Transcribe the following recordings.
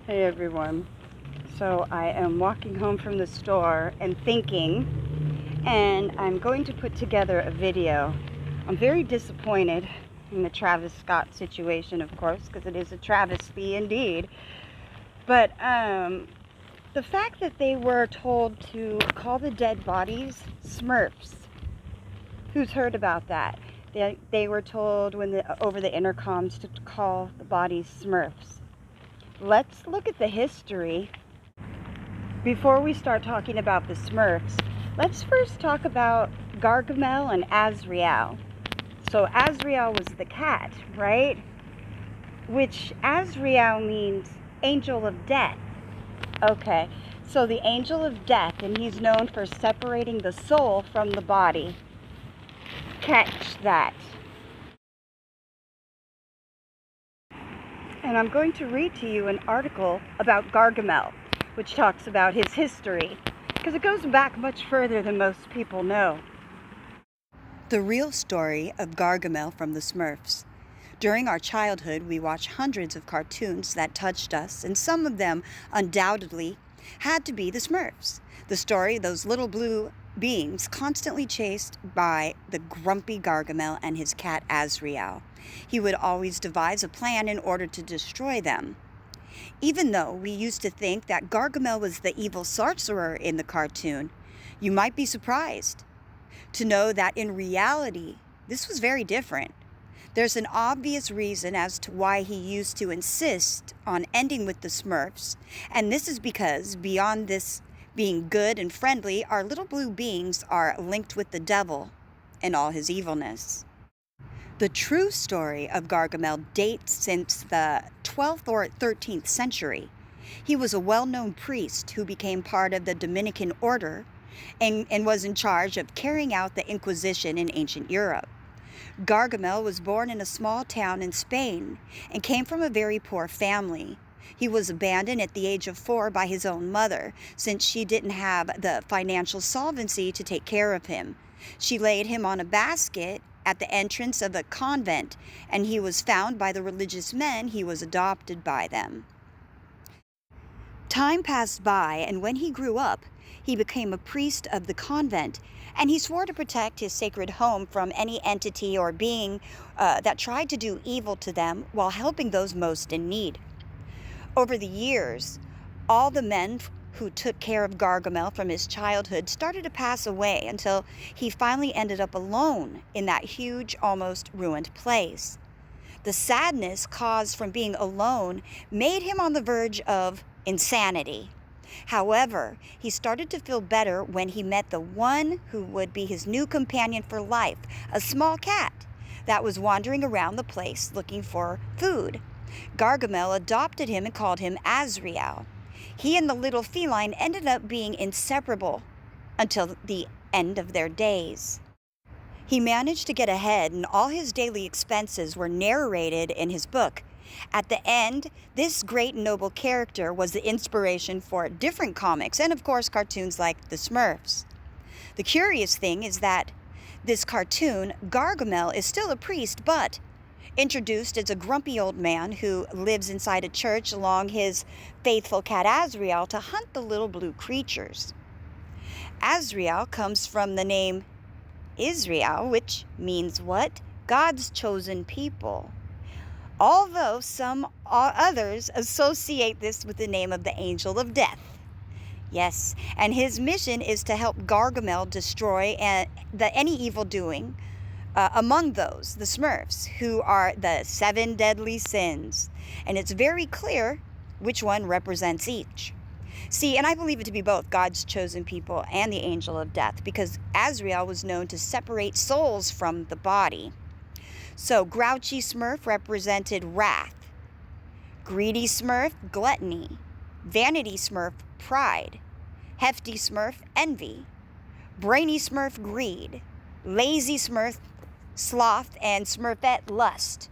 Hey everyone. So I am walking home from the store and thinking, and I'm going to put together a video. I'm very disappointed in the Travis Scott situation, of course, because it is a travesty indeed. But the fact that they were told to call the dead bodies Smurfs. Who's heard about that? They were told over the intercoms to call the bodies Smurfs. Let's look at the history. Before we start talking about the Smurfs, let's first talk about Gargamel and Azrael. So Azrael was the cat, right? Which Azrael means angel of death. Okay, so the angel of death, and he's known for separating the soul from the body. Catch that. And I'm going to read to you an article about Gargamel, which talks about his history, because it goes back much further than most people know. The real story of Gargamel from the Smurfs. During our childhood, we watched hundreds of cartoons that touched us, and some of them undoubtedly had to be the Smurfs. The story of those little blue beings constantly chased by the grumpy Gargamel and his cat Azrael. He would always devise a plan in order to destroy them. Even though we used to think that Gargamel was the evil sorcerer in the cartoon, you might be surprised to know that in reality, this was very different. There's an obvious reason as to why he used to insist on ending with the Smurfs, and this is because beyond this being good and friendly, our little blue beings are linked with the devil and all his evilness. The true story of Gargamel dates since the 12th or 13th century. He was a well-known priest who became part of the Dominican order and was in charge of carrying out the Inquisition in ancient Europe. Gargamel was born in a small town in Spain and came from a very poor family. He was abandoned at the age of 4 by his own mother, since she didn't have the financial solvency to take care of him. She laid him on a basket at the entrance of a convent, and he was found by the religious men he was adopted by them. Time passed by, and when he grew up, he became a priest of the convent, and he swore to protect his sacred home from any entity or being that tried to do evil to them while helping those most in need. Over the years, all the men who took care of Gargamel from his childhood started to pass away until he finally ended up alone in that huge, almost ruined place. The sadness caused from being alone made him on the verge of insanity. However, he started to feel better when he met the one who would be his new companion for life, a small cat that was wandering around the place looking for food. Gargamel adopted him and called him Azrael. He and the little feline ended up being inseparable until the end of their days. He managed to get ahead, and all his daily expenses were narrated in his book. At the end, this great noble character was the inspiration for different comics and, of course, cartoons like the Smurfs. The curious thing is that this cartoon, Gargamel, is still a priest, but introduced as a grumpy old man who lives inside a church along his faithful cat Azrael to hunt the little blue creatures. Azrael comes from the name Israel, which means what? God's chosen people. Although some others associate this with the name of the angel of death. Yes, and his mission is to help Gargamel destroy any evil doing among those, the Smurfs, who are the 7 deadly sins. And it's very clear which one represents each. See, and I believe it to be both God's chosen people and the angel of death, because Azrael was known to separate souls from the body. So grouchy Smurf represented wrath, greedy Smurf, gluttony, vanity Smurf, pride, hefty Smurf, envy, brainy Smurf, greed, lazy Smurf, sloth, and Smurfette, lust.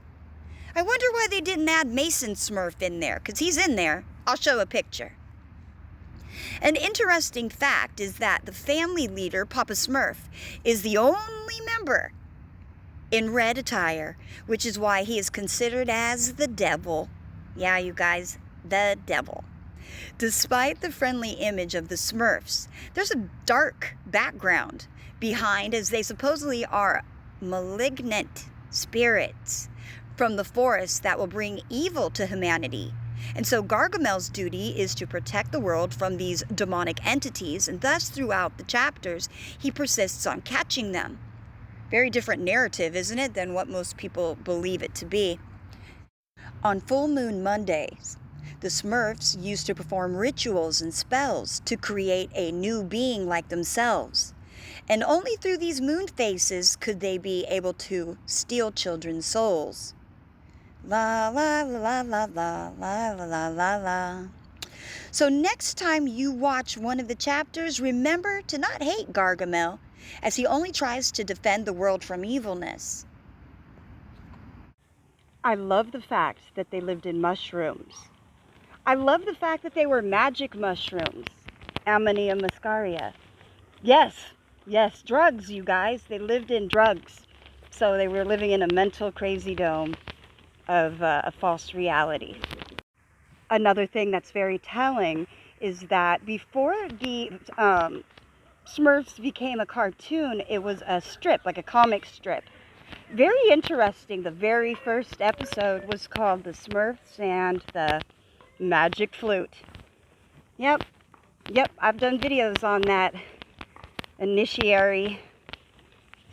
I wonder why they didn't add Mason Smurf in there, because he's in there. I'll show a picture. An interesting fact is that the family leader, Papa Smurf, is the only member in red attire, which is why he is considered as the devil. Yeah, you guys, the devil. Despite the friendly image of the Smurfs, there's a dark background behind, as they supposedly are malignant spirits from the forest that will bring evil to humanity. And so Gargamel's duty is to protect the world from these demonic entities, and thus throughout the chapters, he persists on catching them. Very different narrative, isn't it, than what most people believe it to be. On full moon Mondays, the Smurfs used to perform rituals and spells to create a new being like themselves. And only through these moon phases could they be able to steal children's souls. La la la la la la la la la la. So next time you watch one of the chapters, remember to not hate Gargamel, as he only tries to defend the world from evilness. I love the fact that they lived in mushrooms. I love the fact that they were magic mushrooms. Amanita muscaria. Yes, drugs, you guys. They lived in drugs. So they were living in a mental crazy dome of a false reality. Another thing that's very telling is that before the Smurfs became a cartoon, it was a strip, like a comic strip. Very interesting. The very first episode was called The Smurfs and the Magic Flute. Yep, I've done videos on that initiatory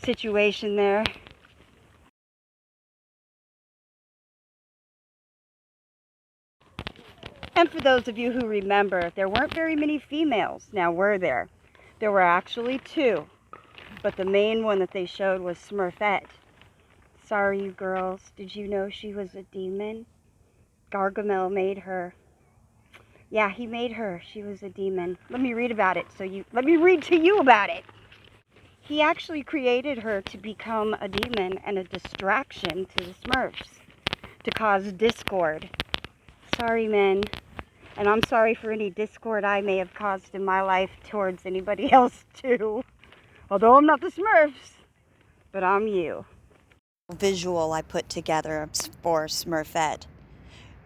situation there. And for those of you who remember, there weren't very many females, now were there? There were actually 2, but the main one that they showed was Smurfette. Sorry, you girls, did you know she was a demon? Gargamel made her. Yeah, he made her. She was a demon. Let me read about it. Let me read to you about it. He actually created her to become a demon and a distraction to the Smurfs, to cause discord. Sorry, men. And I'm sorry for any discord I may have caused in my life towards anybody else, too. Although I'm not the Smurfs, but I'm you. Visual I put together for Smurfette.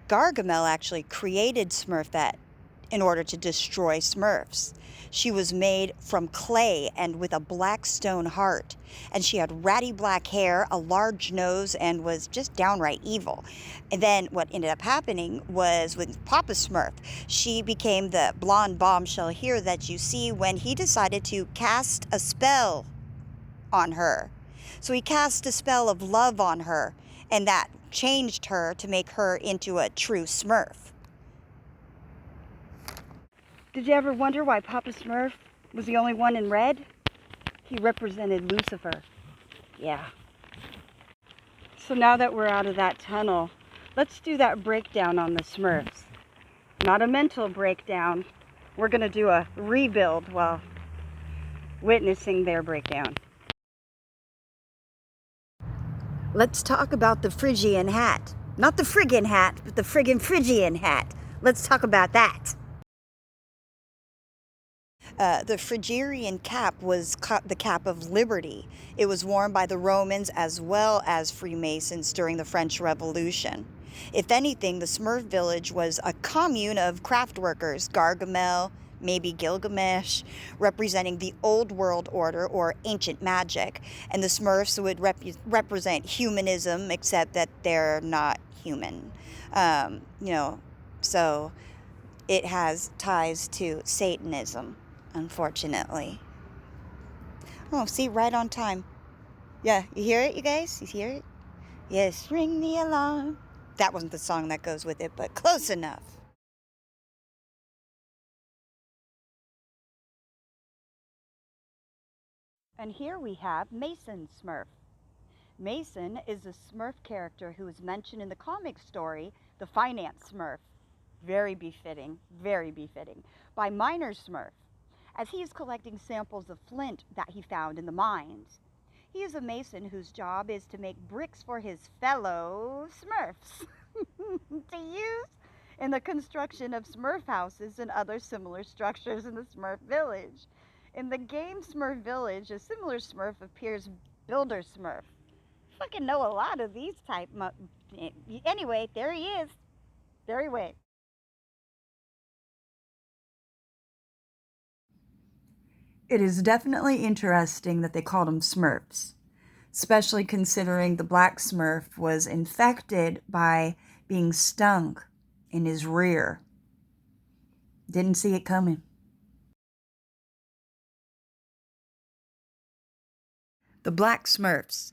Gargamel actually created Smurfette in order to destroy Smurfs. She was made from clay and with a black stone heart, and she had ratty black hair, a large nose, and was just downright evil. And then what ended up happening was with Papa Smurf, she became the blonde bombshell here that you see when he decided to cast a spell on her. So he cast a spell of love on her, and that changed her to make her into a true Smurf. Did you ever wonder why Papa Smurf was the only one in red? He represented Lucifer. Yeah. So now that we're out of that tunnel, let's do that breakdown on the Smurfs. Not a mental breakdown. We're going to do a rebuild while witnessing their breakdown. Let's talk about the Phrygian hat. Not the friggin' hat, but the friggin' Phrygian hat. Let's talk about that. The Phrygian cap was the cap of liberty. It was worn by the Romans as well as Freemasons during the French Revolution. If anything, the Smurf village was a commune of craft workers, Gargamel, maybe Gilgamesh, representing the old world order or ancient magic. And the Smurfs would represent humanism, except that they're not human. So it has ties to Satanism, unfortunately. Oh, see, right on time. Yeah, you hear it, you guys? You hear it? Yes, ring the alarm. That wasn't the song that goes with it, but close enough. And here we have Mason Smurf. Mason is a Smurf character who is mentioned in the comic story, The Finance Smurf. Very befitting, by Miner Smurf, as he is collecting samples of flint that he found in the mines. He is a mason whose job is to make bricks for his fellow Smurfs to use in the construction of Smurf houses and other similar structures in the Smurf village. In the game Smurf Village, a similar Smurf appears, Builder Smurf. Fucking know a lot of these type. Anyway, there he is. There he went. It is definitely interesting that they called them Smurfs, especially considering the black Smurf was infected by being stung in his rear. Didn't see it coming. The black Smurfs.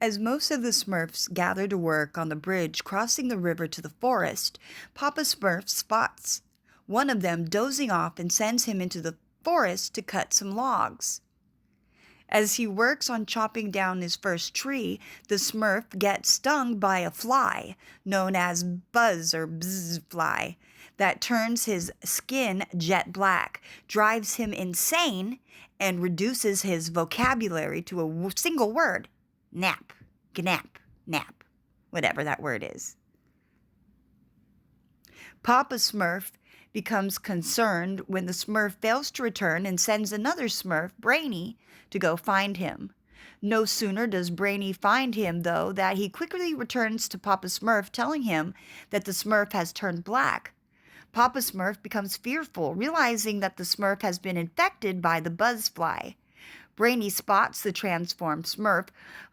As most of the Smurfs gather to work on the bridge crossing the river to the forest, Papa Smurf spots one of them dozing off and sends him into the forest to cut some logs. As he works on chopping down his first tree, the Smurf gets stung by a fly, known as buzz or bzz fly, that turns his skin jet black, drives him insane, and reduces his vocabulary to a single word: nap, gnap, nap, whatever that word is. Papa Smurf becomes concerned when the Smurf fails to return and sends another Smurf, Brainy, to go find him. No sooner does Brainy find him, though, that he quickly returns to Papa Smurf, telling him that the Smurf has turned black. Papa Smurf becomes fearful, realizing that the Smurf has been infected by the buzzfly. Brainy spots the transformed Smurf,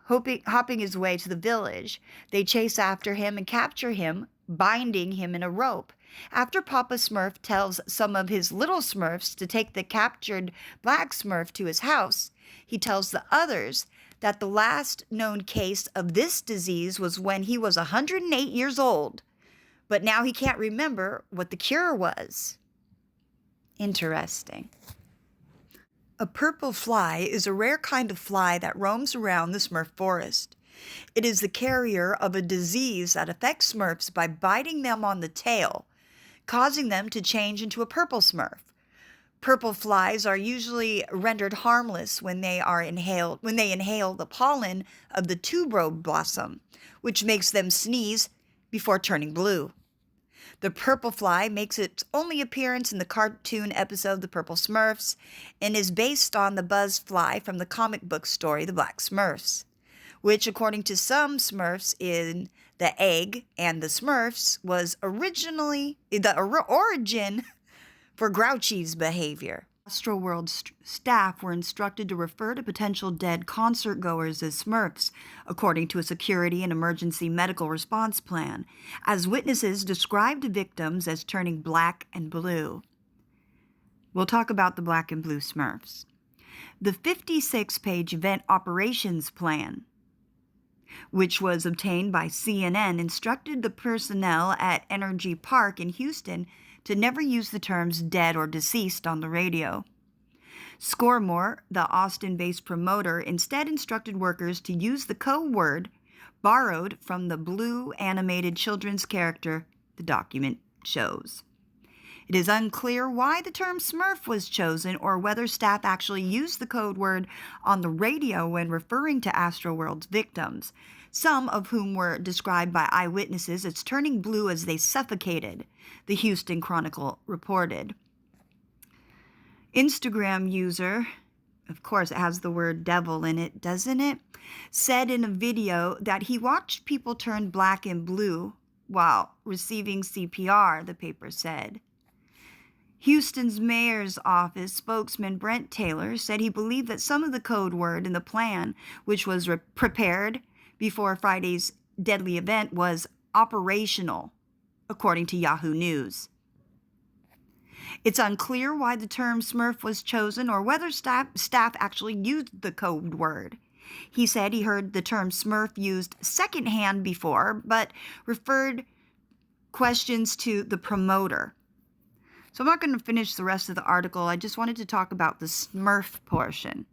hopping his way to the village. They chase after him and capture him, binding him in a rope. After Papa Smurf tells some of his little Smurfs to take the captured black Smurf to his house, he tells the others that the last known case of this disease was when he was 108 years old, but now he can't remember what the cure was. Interesting. A purple fly is a rare kind of fly that roams around the Smurf forest. It is the carrier of a disease that affects Smurfs by biting them on the tail, causing them to change into a purple Smurf. Purple flies are usually rendered harmless when they inhale the pollen of the tuberose blossom, which makes them sneeze before turning blue. The purple fly makes its only appearance in the cartoon episode The Purple Smurfs and is based on the buzz fly from the comic book story The Black Smurfs, which, according to some Smurfs in The Egg and the Smurfs, was originally the origin for Grouchy's behavior. AstroWorld staff were instructed to refer to potential dead concert goers as Smurfs, according to a security and emergency medical response plan, as witnesses described victims as turning black and blue. We'll talk about the black and blue Smurfs. The 56-page event operations plan, which was obtained by CNN, instructed the personnel at Energy Park in Houston to never use the terms dead or deceased on the radio. Scoremore, the Austin-based promoter, instead instructed workers to use the code word borrowed from the blue animated children's character the document shows. It is unclear why the term Smurf was chosen or whether staff actually used the code word on the radio when referring to AstroWorld's victims, some of whom were described by eyewitnesses as turning blue as they suffocated, the Houston Chronicle reported. Instagram user, of course it has the word devil in it, doesn't it, said in a video that he watched people turn black and blue while receiving CPR, the paper said. Houston's mayor's office spokesman Brent Taylor said he believed that some of the code word in the plan, which was prepared before Friday's deadly event, was operational, according to Yahoo News. It's unclear why the term Smurf was chosen or whether staff actually used the code word. He said he heard the term Smurf used secondhand before, but referred questions to the promoter. So I'm not going to finish the rest of the article. I just wanted to talk about the Smurf portion.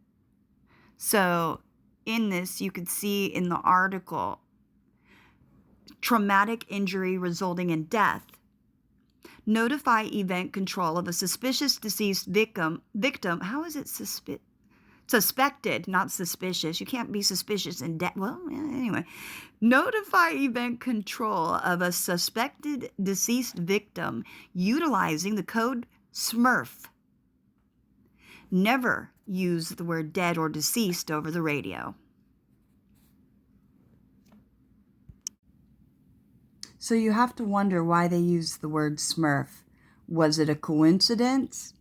So in this, you could see in the article, traumatic injury resulting in death. Notify event control of a suspicious deceased victim. How is it suspected, not suspicious? You can't be suspicious in death. Well, anyway. Notify event control of a suspected deceased victim utilizing the code Smurf. Never use the word dead or deceased over the radio. So you have to wonder why they used the word Smurf. Was it a coincidence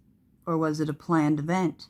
or was it a planned event?